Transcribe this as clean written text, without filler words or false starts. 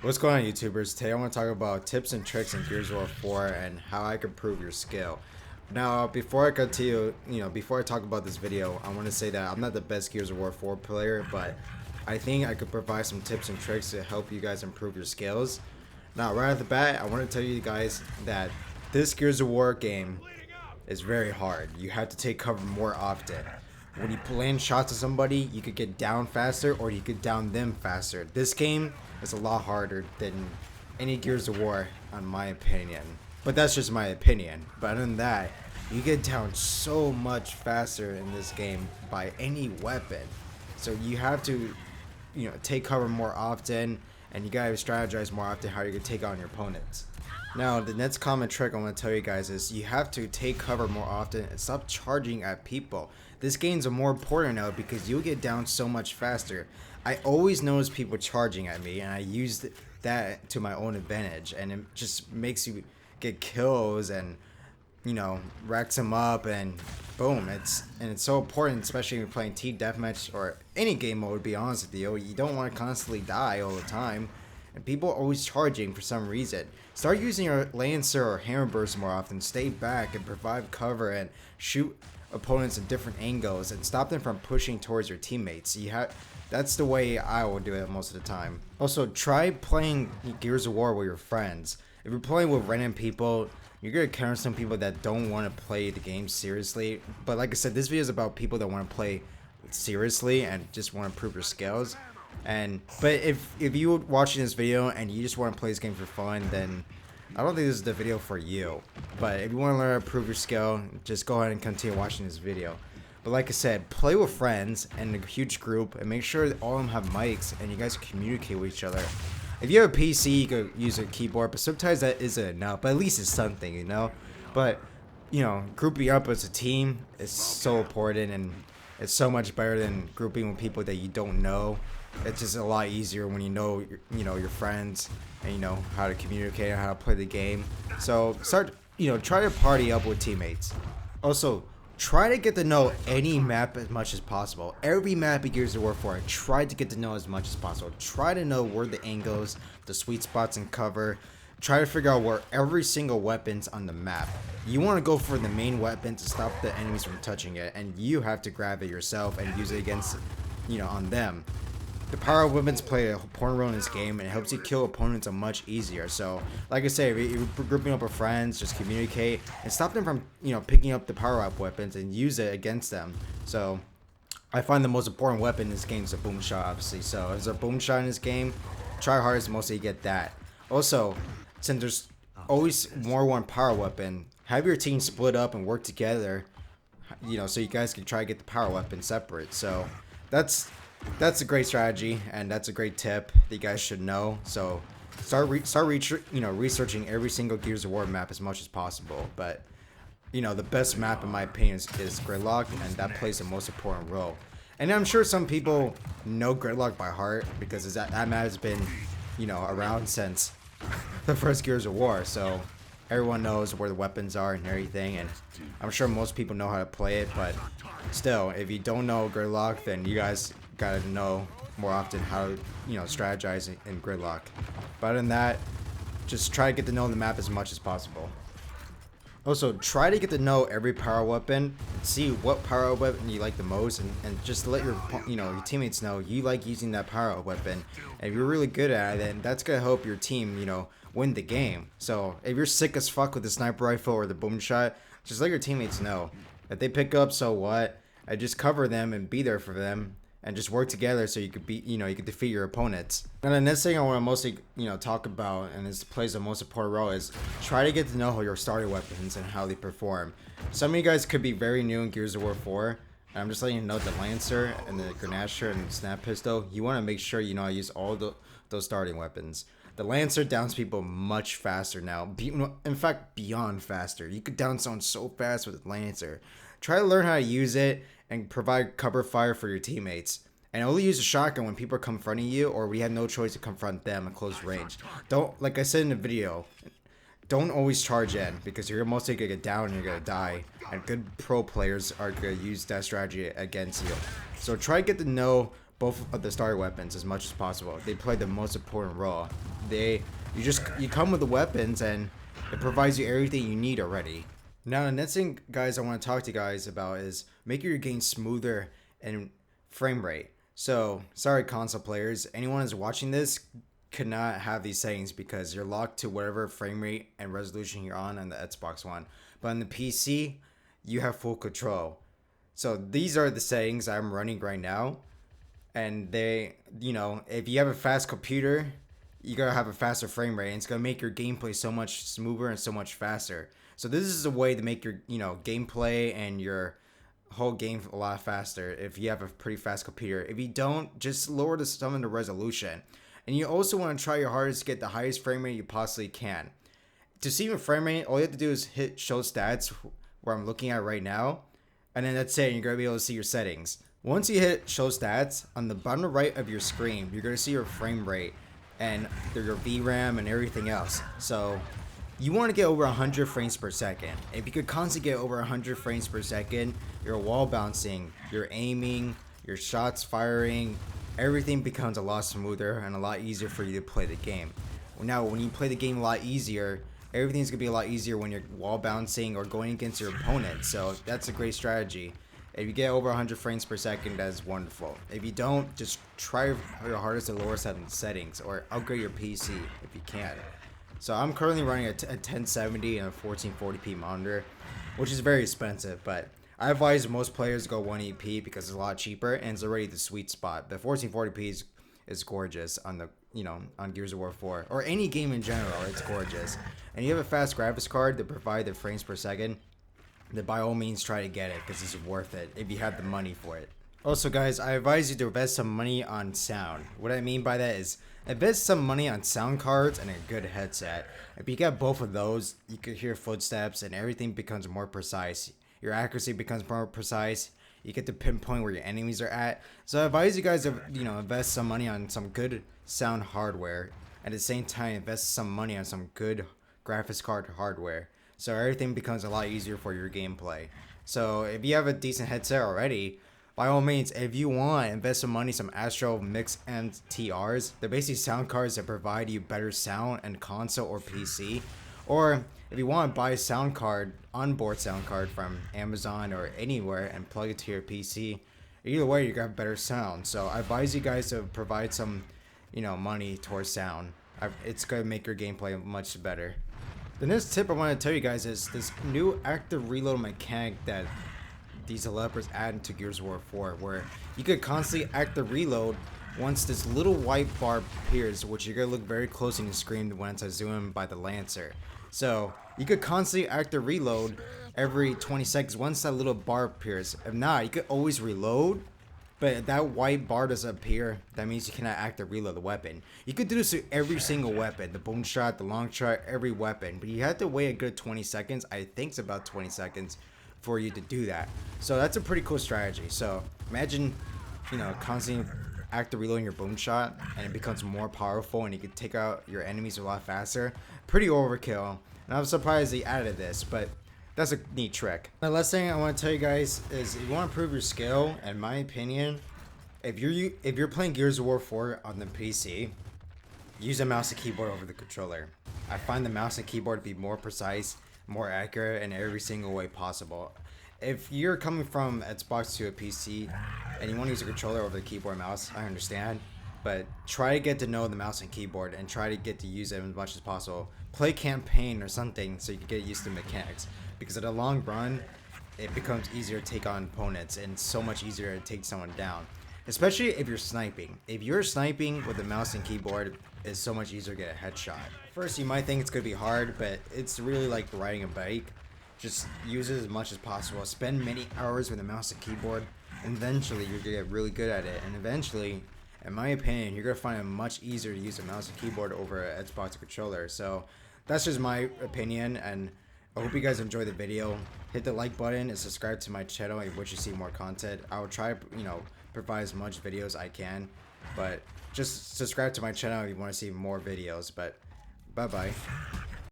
What's going on, YouTubers? Today I want to talk about tips and tricks in Gears of War 4 and how I can improve your skill. Now, before I continue, before I talk about this video, I want to say that I'm not the best Gears of War 4 player, but I think I could provide some tips and tricks to help you guys improve your skills. Now, right off the bat, I want to tell you guys that this Gears of War game is very hard. You have to take cover more often. When you land shots at somebody, you could get down faster or you could down them faster. This game is a lot harder than any Gears of War, in my opinion. But that's just my opinion. But other than that, you get down so much faster in this game by any weapon. So you have to, take cover more often, and you gotta strategize more often how you can take on your opponents. Now, the next common trick I want to tell you guys is you have to take cover more often and stop charging at people. This game's more important now because you'll get down so much faster. I always notice people charging at me, and I use that to my own advantage, and it just makes you get kills and racks them up, and boom. It's so important, especially when you're playing team deathmatch or any game mode. To be honest with you, you don't want to constantly die all the time. And people are always charging for some reason. Start using your Lancer or Hammer Burst more often. Stay back and provide cover and shoot opponents at different angles and stop them from pushing towards your teammates. That's the way I will do it most of the time. Also, try playing Gears of War with your friends. If you're playing with random people, you're gonna encounter some people that don't want to play the game seriously. But like I said, this video is about people that want to play seriously and just want to improve your skills. But if you're watching this video and you just want to play this game for fun, then I don't think this is the video for you. But if you want to learn how to improve your skill, just go ahead and continue watching this video. But like I said, play with friends in a huge group and make sure that all of them have mics and you guys communicate with each other. If you have a PC, you could use a keyboard, but sometimes that isn't enough. But at least it's something, But grouping up as a team is so important, and it's so much better than grouping with people that you don't know. It's just a lot easier when you know your friends and you know how to communicate and how to play the game. So try to party up with teammates. Also, try to get to know any map as much as possible. Every map in Gears of War 4, try to get to know as much as possible. Try to know where the angles, the sweet spots in cover. Try to figure out where every single weapon's on the map. You want to go for the main weapon to stop the enemies from touching it, and you have to grab it yourself and use it against, on them. The power of weapons play an important role in this game, and it helps you kill opponents much easier. So, like I say, if you're grouping up with friends, just communicate and stop them from, picking up the power up weapons and use it against them. So, I find the most important weapon in this game is a boom shot, obviously. So, if there's a boom shot in this game, try hardest mostly to get that. Also, since there's always more one power weapon, have your team split up and work together, so you guys can try to get the power weapon separate. So, that's a great strategy, and that's a great tip that you guys should know. So start researching every single Gears of War map as much as possible. But the best map in my opinion is Gridlock, and that plays the most important role. And I'm sure some people know Gridlock by heart because that map has been around since the first Gears of War. So everyone knows where the weapons are and everything, and I'm sure most people know how to play it. But still, if you don't know Gridlock, then you guys gotta know more often how to strategize in Gridlock. But other than that, just try to get to know the map as much as possible. Also, try to get to know every power weapon and see what power weapon you like the most, and just let your your teammates know you like using that power weapon. And if you're really good at it, then that's gonna help your team win the game. So if you're sick as fuck with the sniper rifle or the boom shot, just let your teammates know. If they pick up, so what? I just cover them and be there for them, and just work together so you could you could defeat your opponents. And the next thing I want to mostly, talk about, and this plays the most important role, is try to get to know your starting weapons and how they perform. Some of you guys could be very new in Gears of War 4, and I'm just letting you know the Lancer and the Grenadier and the Snap Pistol, you want to make sure you know how to use all those starting weapons. The Lancer downs people much faster now. In fact, beyond faster. You could down someone so fast with the Lancer. Try to learn how to use it and provide cover fire for your teammates. And only use a shotgun when people are confronting you or we have no choice to confront them at close range. Don't, like I said in the video, don't always charge in because you're mostly going to get down and you're going to die. And good pro players are going to use that strategy against you. So try to get to know both of the starter weapons as much as possible. They play the most important role. You come with the weapons and it provides you everything you need already. Now the next thing, guys, I want to talk to you guys about is making your game smoother and frame rate. So sorry console players, anyone who's watching this could not have these settings because you're locked to whatever frame rate and resolution you're on the Xbox One. But on the PC, you have full control. So these are the settings I'm running right now. And they, if you have a fast computer, you're going to have a faster frame rate. And it's going to make your gameplay so much smoother and so much faster. So this is a way to make your, gameplay and your whole game a lot faster if you have a pretty fast computer. If you don't, just lower some of the resolution. And you also want to try your hardest to get the highest frame rate you possibly can. To see your frame rate, all you have to do is hit show stats where I'm looking at right now. And then that's it, you're going to be able to see your settings. Once you hit show stats, on the bottom right of your screen, you're going to see your frame rate and your VRAM and everything else. So you want to get over 100 frames per second. If you could constantly get over 100 frames per second, your wall bouncing, your aiming, your shots firing, everything becomes a lot smoother and a lot easier for you to play the game. Now, when you play the game a lot easier, everything's going to be a lot easier when you're wall bouncing or going against your opponent. So that's a great strategy. If you get over 100 frames per second, that's wonderful. If you don't, just try your hardest to lower some settings or upgrade your PC if you can. So I'm currently running a 1070 and a 1440p monitor, which is very expensive, but I advise most players to go 180p because it's a lot cheaper and it's already the sweet spot. The 1440p is gorgeous on the on Gears of War 4 or any game in general. It's gorgeous, and you have a fast graphics card to provide the frames per second. Then by all means try to get it because it's worth it if you have the money for it. Also, guys, I advise you to invest some money on sound. What I mean by that is invest some money on sound cards and a good headset. If you get both of those, you can hear footsteps and everything becomes more precise. Your accuracy becomes more precise. You get to pinpoint where your enemies are at. So I advise you guys to invest some money on some good sound hardware. At the same time, invest some money on some good graphics card hardware. So everything becomes a lot easier for your gameplay. So if you have a decent headset already, by all means, if you want, invest some money, some Astro Mix and TRs. They're basically sound cards that provide you better sound and console or PC. Or if you want to buy a sound card, onboard sound card from Amazon or anywhere and plug it to your PC, either way, you got better sound. So I advise you guys to provide some, money towards sound. It's going to make your gameplay much better. The next tip I want to tell you guys is this new active reload mechanic that these developers add into Gears of War 4, where you could constantly active reload once this little white bar appears, which you're going to look very close in the screen when it's zoomed by the Lancer. So you could constantly active reload every 20 seconds once that little bar appears. If not, you could always reload, but if that white bar doesn't appear, that means you cannot active reload the weapon. You could do this to every single weapon, the boom shot, the long shot, every weapon, but you have to wait a good 20 seconds. I think it's about 20 seconds for you to do that. So that's a pretty cool strategy. So imagine, constantly active reloading your boom shot and it becomes more powerful and you can take out your enemies a lot faster. Pretty overkill. And I'm surprised they added this, but that's a neat trick. The last thing I want to tell you guys is if you want to improve your skill, in my opinion, if you're playing Gears of War 4 on the PC, use a mouse and keyboard over the controller. I find the mouse and keyboard to be more precise, more accurate in every single way possible. If you're coming from Xbox to a PC and you want to use a controller over the keyboard and mouse, I understand. But try to get to know the mouse and keyboard and try to get to use it as much as possible. Play campaign or something so you can get used to mechanics. Because in the long run, it becomes easier to take on opponents and so much easier to take someone down. Especially if you're sniping. If you're sniping with the mouse and keyboard, it's so much easier to get a headshot. First, you might think it's going to be hard, but it's really like riding a bike. Just use it as much as possible. Spend many hours with the mouse and keyboard, and eventually you're going to get really good at it. And eventually, in my opinion, you're going to find it much easier to use a mouse and keyboard over an Xbox controller. So that's just my opinion, and I hope you guys enjoyed the video. Hit the like button and subscribe to my channel if you wish to see more content. I will try, provide as much videos I can, but just subscribe to my channel if you want to see more videos. But bye bye.